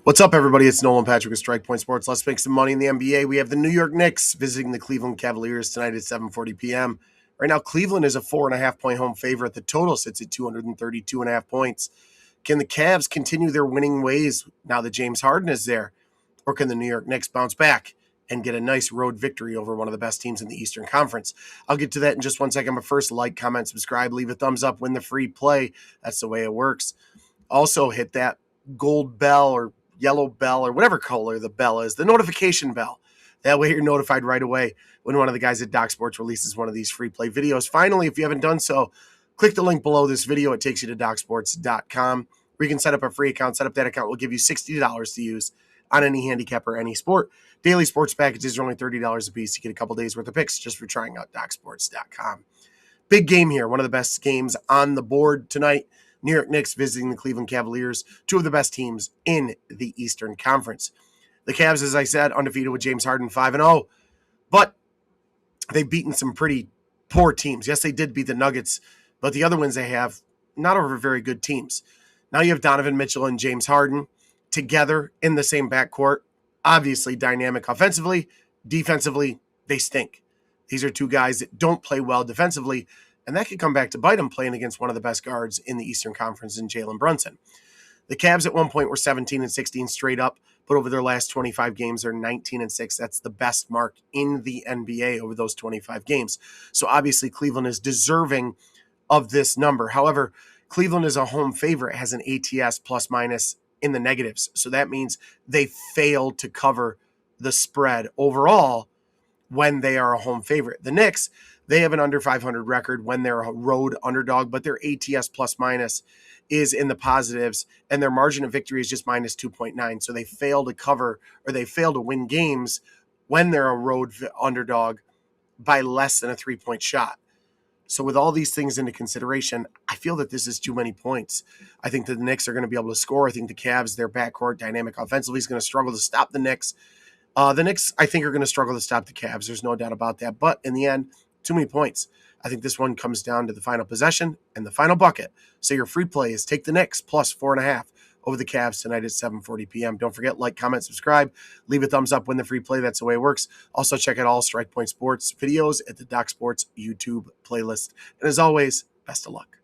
What's up, everybody? It's Nolan Patrick with Strike Point Sports. Let's make some money in the NBA. We have the New York Knicks visiting the Cleveland Cavaliers tonight at 7:40 p.m. Right now, Cleveland is a 4.5-point home favorite. The total sits at 232.5 points. Can the Cavs continue their winning ways now that James Harden is there? Or can the New York Knicks bounce back and get a nice road victory over one of the best teams in the Eastern Conference? I'll get to that in just 1 second, but first, like, comment, subscribe, leave a thumbs up, win the free play. That's the way it works. Also, hit that gold bell or yellow bell or whatever color the bell is, the notification bell. That way you're notified right away when one of the guys at Doc Sports releases one of these free play videos. Finally, if you haven't done so, click the link below this video. It takes you to docsports.com where you can set up a free account. Set up that account. We'll give you $60 to use on any handicap or any sport. Daily sports packages are only $30 a piece. You get a couple days worth of picks just for trying out docsports.com. Big game here. One of the best games on the board tonight. New York Knicks visiting the Cleveland Cavaliers, two of the best teams in the Eastern Conference. The Cavs, as I said, undefeated with James Harden, 5-0, but they've beaten some pretty poor teams. Yes, they did beat the Nuggets, but the other ones they have, not over very good teams. Now you have Donovan Mitchell and James Harden together in the same backcourt, obviously dynamic offensively. Defensively, they stink. These are two guys that don't play well defensively, and that could come back to bite them playing against one of the best guards in the Eastern Conference in Jalen Brunson. The Cavs at one point were 17-16 straight up, but over their last 25 games, they're 19-6. That's the best mark in the NBA over those 25 games. So obviously Cleveland is deserving of this number. However, Cleveland is a home favorite, has an ATS plus minus in the negatives. So that means they failed to cover the spread overall when they are a home favorite. The Knicks, they have an under 500 record when they're a road underdog, but their ATS plus minus is in the positives, and their margin of victory is just minus 2.9. So they fail to cover, or they fail to win games when they're a road underdog by less than a 3-point shot. So with all these things into consideration, I feel that this is too many points. I think that the Knicks are going to be able to score. I think the Cavs, their backcourt dynamic offensively, is going to struggle to stop the Knicks. The Knicks, I think, are going to struggle to stop the Cavs. There's no doubt about that. But in the end, too many points. I think this one comes down to the final possession and the final bucket. So your free play is take the Knicks plus 4.5 over the Cavs tonight at 7:40 p.m. Don't forget, like, comment, subscribe, leave a thumbs up, win the free play. That's the way it works. Also, check out all Strike Point Sports videos at the Doc Sports YouTube playlist. And as always, best of luck.